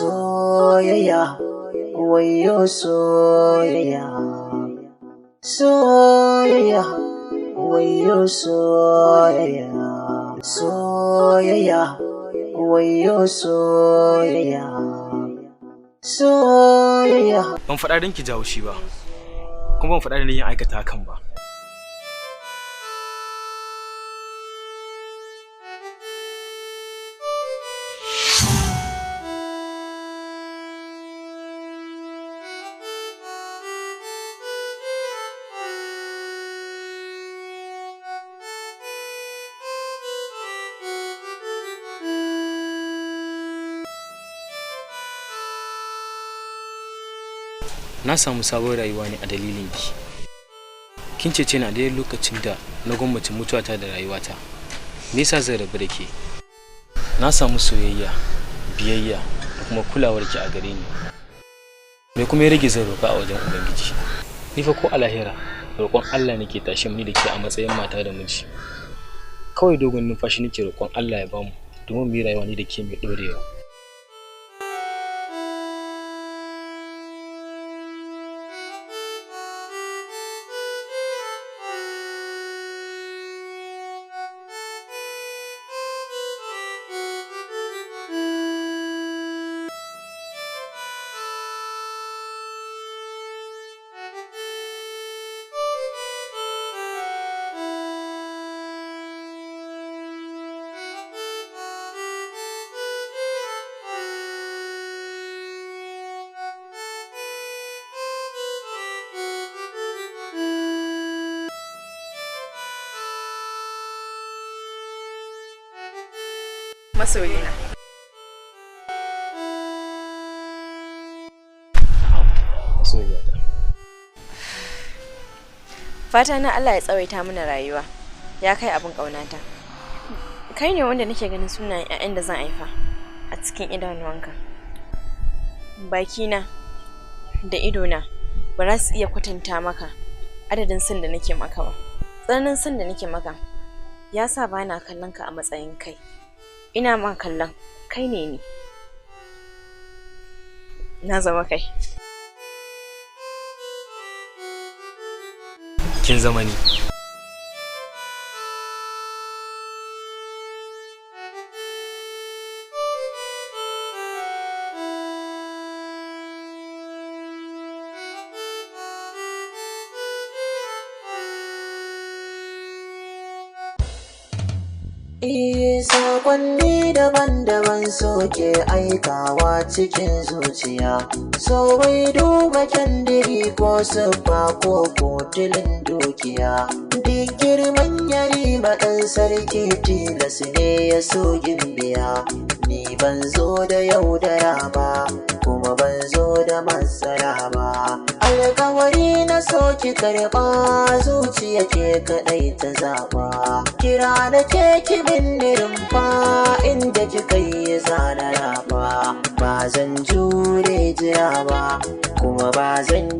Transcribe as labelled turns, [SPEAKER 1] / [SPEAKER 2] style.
[SPEAKER 1] Soyayya, wayo soyayya, soyayya, wayo soyayya, soyayya, wayo soyayya, soyayya.
[SPEAKER 2] Ban faɗa don ki jawo shi ba, kuma ban faɗa don yin aikata hakan ba. Na samu sabon rayuwa ne a dalilin ki. Kin cece ni a daidai lokacin da na gwammace mutuwata da rayuwata. Me yasa zan rabu da ke? Na samu soyayya, biyayya da kuma kulawar ki a gare ni. Me kuma ya rage zan roƙa a wajen Ubangiji? Ni fa ko a lahira roƙon Allah nake tashi ni da ke a matsayin mata da miji. Kawai dogon numfashi nake roƙon Allah ya bamu domin mu yi rayuwa ni da ke mai ɗorewa.
[SPEAKER 3] Masoyina.
[SPEAKER 2] Masoyiyata.
[SPEAKER 3] Fata na Allah ya tsawaita mana rayuwa. Ya kai abin ƙaunata. Kai ne wanda nake ganin sunayen 'ya'yan da zan haifa a cikin idanuwanka. Bakina da idona ba za su iya kwatanta maka adadin son da nake maka ba. Tsananin son da nake maka ya sa ba na kallon ka a matsayin kai. Ina ma kallon kai ne ni. Na zama kai.
[SPEAKER 2] Kin zama ni.
[SPEAKER 1] Sakonni daban-daban soke aikawa cikin zuciya, so bai duba kyandiri ko siffa ko kotilin dukiya. Duk girman yari ɗan sarki tilas ne ya so gimbiya. Ni ban zo da yaudara ba, kuma ban zo da matsala ba. Alkawari na so ki karɓa, zuciya ke kaɗai ta zaɓa. Kira da ke kibin rumfa, inda kika yi zana ba. Ba zan jure jira ba, kuma ba zan